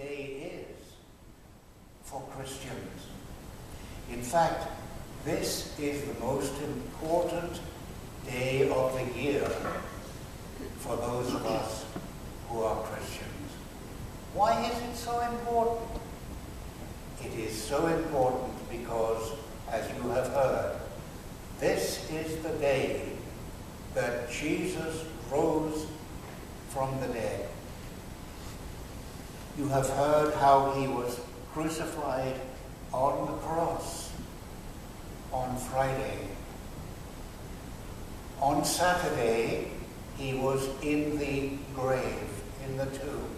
day is for Christians. In fact, this is the most important day of the year for those of us who are Christians. Why is it so important? It is so important because, as you have heard, this is the day that Jesus rose from the dead. You have heard how he was crucified on the cross on Friday. On Saturday, he was in the grave, in the tomb.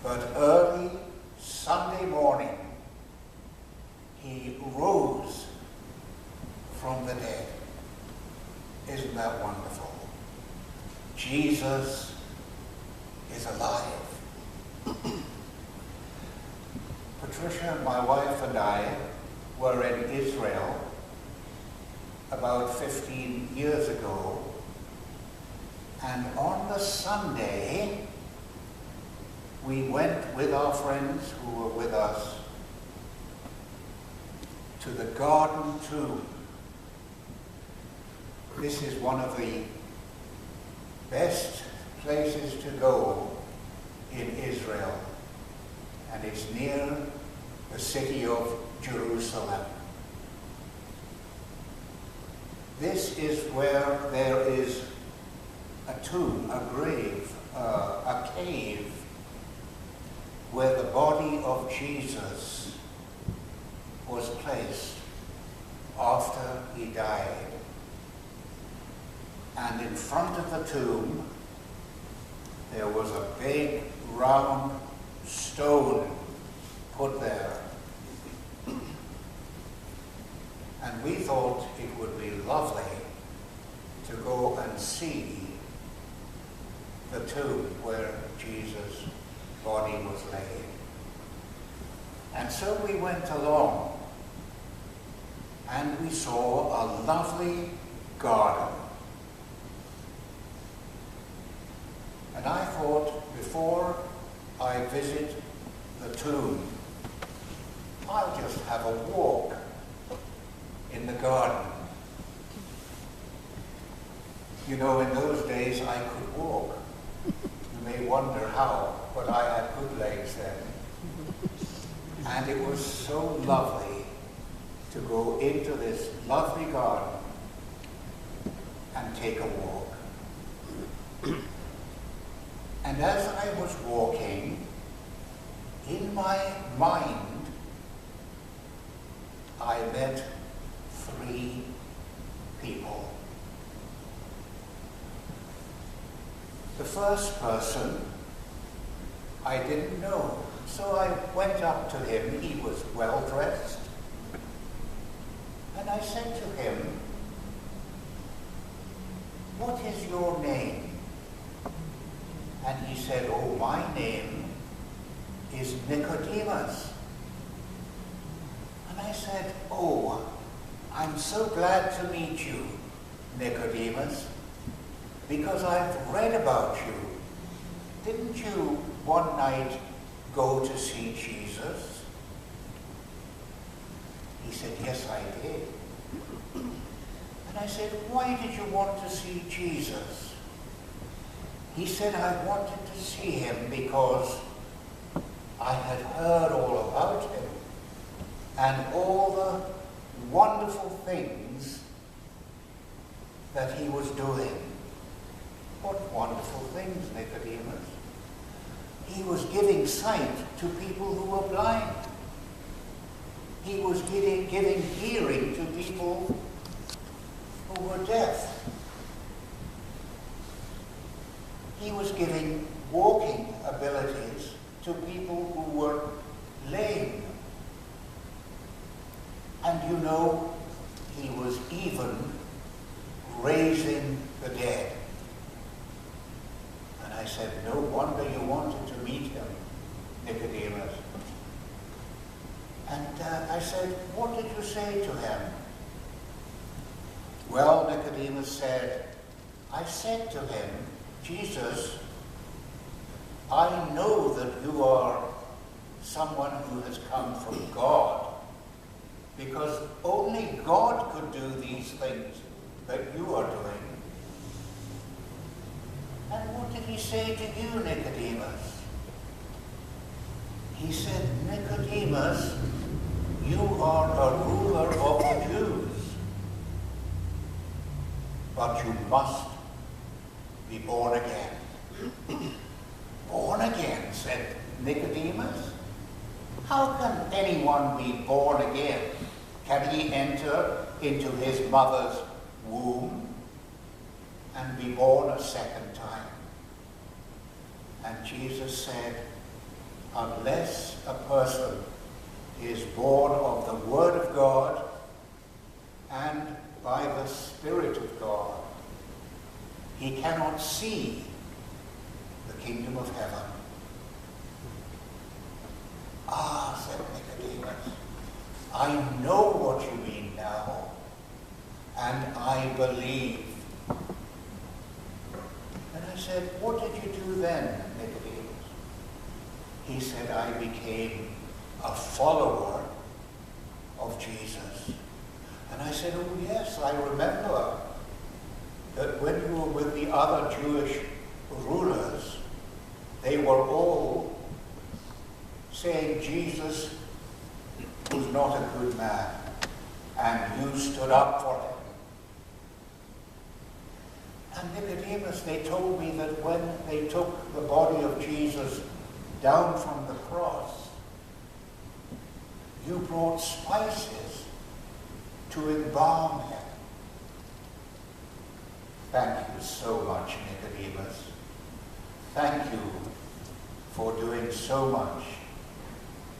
But early Sunday morning, he rose from the dead. Isn't that wonderful? Jesus is alive. Patricia, my wife, and I were in Israel about 15 years ago, and on the Sunday we went with our friends who were with us to the Garden Tomb. This is one of the best places to go in Israel, and it's near the city of Jerusalem. This is where there is a tomb, a grave, a cave, where the body of Jesus was placed after he died. And in front of the tomb, there was a big round stone put there. And we thought it would be lovely to go and see the tomb where Jesus' body was laid. And so we went along, and we saw a lovely garden. And I thought, before I visit the tomb, I'll just have a walk in the garden. You know, in those days I could walk. You may wonder how, but I had good legs then. And it was so lovely to go into this lovely garden and take a walk. And as I was walking, in my mind, I met 3 people. The first person I didn't know, so I went up to him. He was well dressed. And I said to him, "What is your name?" And he said, "Oh, my name is Nicodemus." And I said, "Oh, I'm so glad to meet you, Nicodemus, because I've read about you. Didn't you one night go to see Jesus?" He said, "Yes, I did." And I said, "Why did you want to see Jesus?" He said, "I wanted to see him because I had heard all about him and all the wonderful things that he was doing." What wonderful things, Nicodemus? He was giving sight to people who were blind. He was giving hearing to people who were deaf. He was giving walking abilities to people who were lame. And you know, he was even raising the dead. And I said, "No wonder you wanted to meet him, Nicodemus." And I said, "What did you say to him?" Well, Nicodemus said, "I said to him, 'Jesus, I know that you are because only God could do these things that you are doing. And what did he say to you, Nicodemus? He said, Nicodemus, you are a ruler of the Jews, but you must be born again. Born again, said Nicodemus. How can anyone be born again? Can he enter into his mother's womb and be born a second time? And Jesus said, unless a person is born of the Word of God and by the Spirit of God, he cannot see the kingdom of heaven. Ah, said Nicodemus, I know what you mean now, and I believe. And I said, what did you do then, Nicodemus? He said, I became a follower of Jesus. And I said, oh yes, I remember that when you were with the other Jewish rulers, they were all saying Jesus was not a good man, and you stood up for him. And Nicodemus, they told me that when they took the body of Jesus down from the cross, you brought spices to embalm him. Thank you so much, Nicodemus. Thank you for doing so much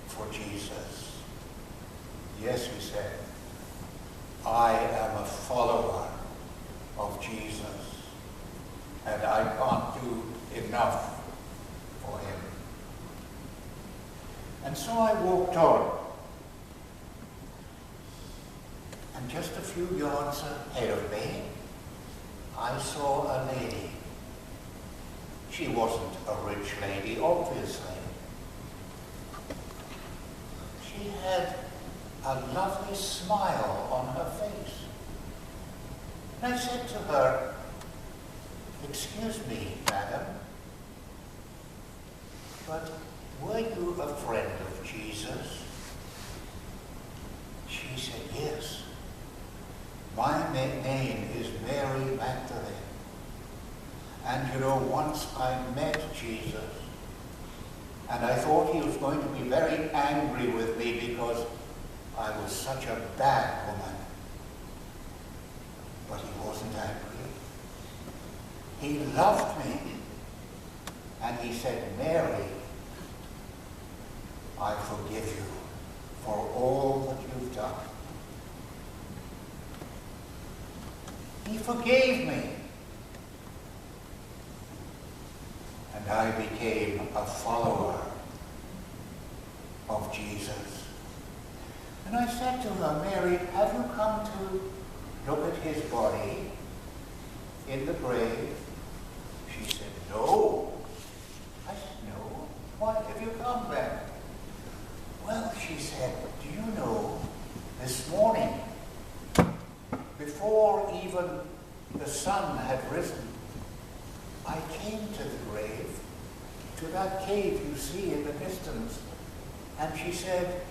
for Jesus. Yes, he said, I am a follower of Jesus, and I can't do enough for him. And so I walked on, and just a few yards ahead of me, I saw a lady. She wasn't a rich lady, obviously. She had a lovely smile on her face. And I said to her, excuse me, madam, but were you a friend of Jesus? She said, yes. My name is Mary Magdalene. And you know, once I met Jesus, and I thought he was going to be very angry with me because I was such a bad woman. But he wasn't angry. He loved me. And he said, Mary, I forgive you for all that you've done. He forgave me. And I became a follower of Jesus. And I said to her, Mary, have you come to look at his body in the grave? She said, no. I said, no. Why have you come then? Well, she said, do you know, this morning, before even the sun had risen, I came to the grave, to that cave you see in the distance, and she said,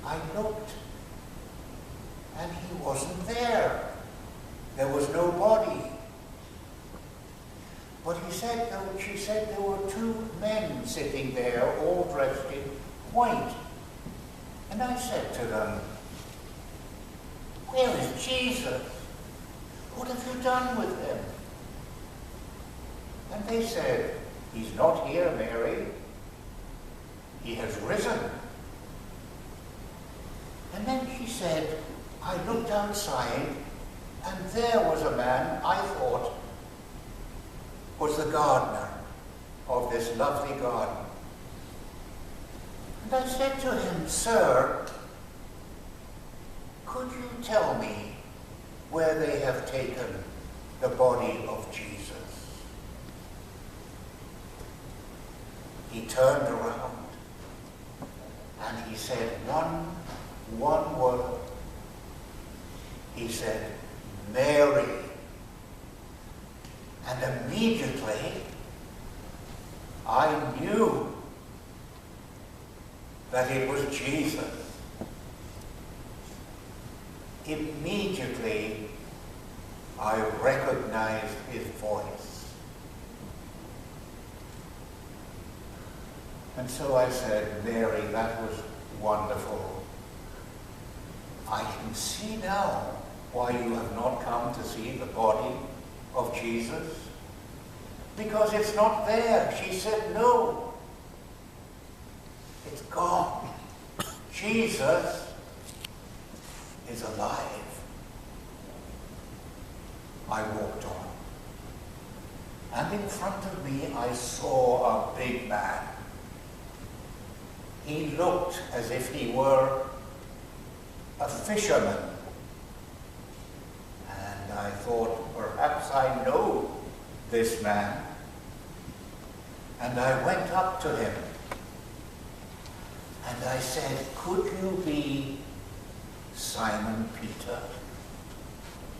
I looked, and he wasn't there. There was no body. But she said there were two men sitting there, all dressed in white. And I said to them, where is Jesus? What have you done with him? And they said, he's not here, Mary. He has risen. And then she said, I looked outside, and there was a man I thought was the gardener of this lovely garden. And I said to him, sir, could you tell me where they have taken the body of Jesus? He turned around and he said, one one word. He said, Mary. And immediately, I knew that it was Jesus. Immediately, I recognized his voice. And so I said, Mary, that was wonderful. I can see now why you have not come to see the body of Jesus. Because it's not there. She said, no. It's gone. Jesus is alive. I walked on. And in front of me, I saw a big man. He looked as if he were a fisherman. And I thought, perhaps I know this man. And I went up to him. And I said, could you be Simon Peter?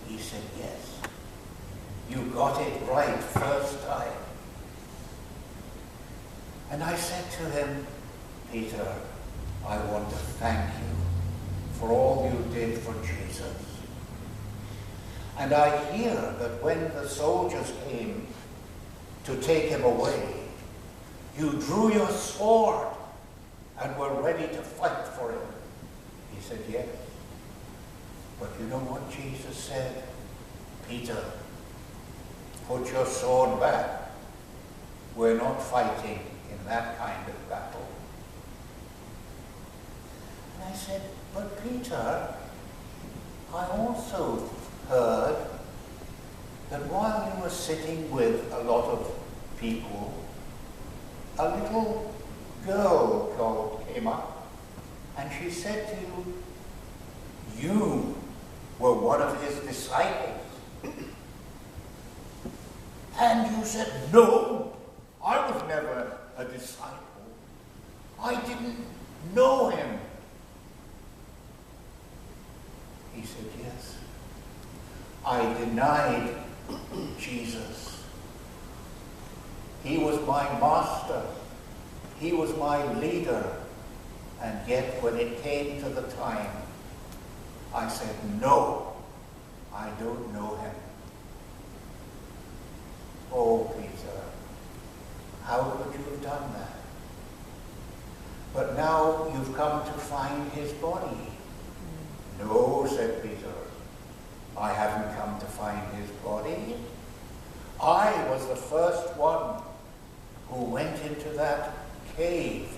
He said, yes. You got it right first time. And I said to him, Peter, I want to thank you for all you did for Jesus. And I hear that when the soldiers came to take him away, you drew your sword and were ready to fight for him. He said, yes. But you know what Jesus said? Peter, put your sword back. We're not fighting in that kind of battle. And I said, but Peter, I also heard that while you were sitting with a lot of people, a little girl came up and she said to you, you were one of his disciples. And you said, no, I was never a disciple. I didn't know him. He said, yes. I denied Jesus. He was my master. He was my leader. And yet when it came to the time, I said, no, I don't know him. Oh, Peter, how could you have done that? But now you've come to find his body. No, said Peter, I haven't come to find his body. I was the first one who went into that cave,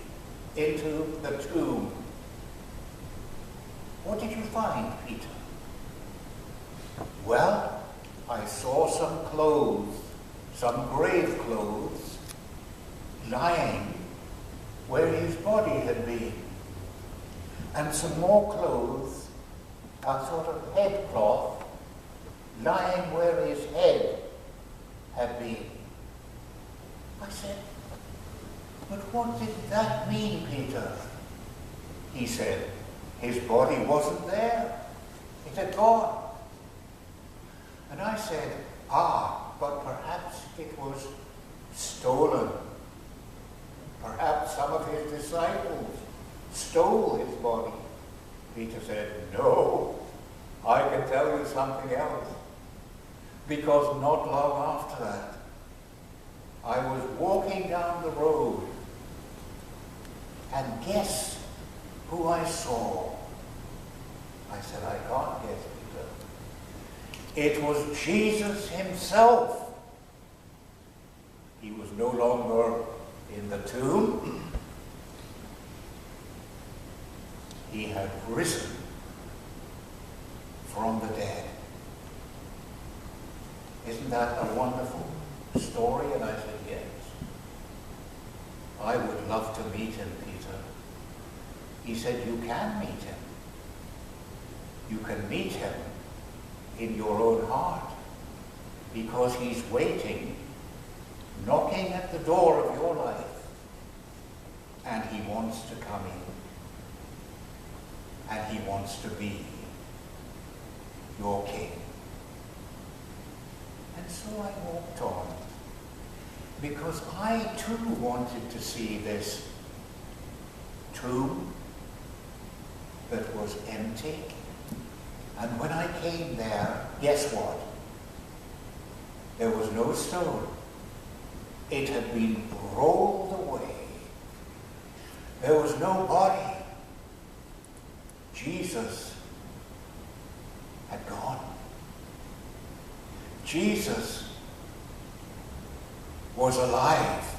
into the tomb. What did you find, Peter? Well, I saw some clothes, some grave clothes, lying where his body had been, and some more clothes, a sort of headcloth, lying where his head had been. I said, but what did that mean, Peter? He said, his body wasn't there. It had gone. And I said, but perhaps it was stolen. Perhaps some of his disciples stole his body. Peter said, no, I can tell you something else. Because not long after that, I was walking down the road, and guess who I saw? I said, I can't guess, Peter. It was Jesus himself. He was no longer in the tomb. He had risen from the dead. Isn't that a wonderful story? And I said, yes. I would love to meet him, Peter. He said, you can meet him. You can meet him in your own heart, because he's waiting, knocking at the door of your life, and he wants to come in. and he wants to be your king. And so I walked on, because I too wanted to see this tomb that was empty. And when I came there, guess what? There was no stone. It had been rolled away. There was no body. Jesus had gone. Jesus was alive.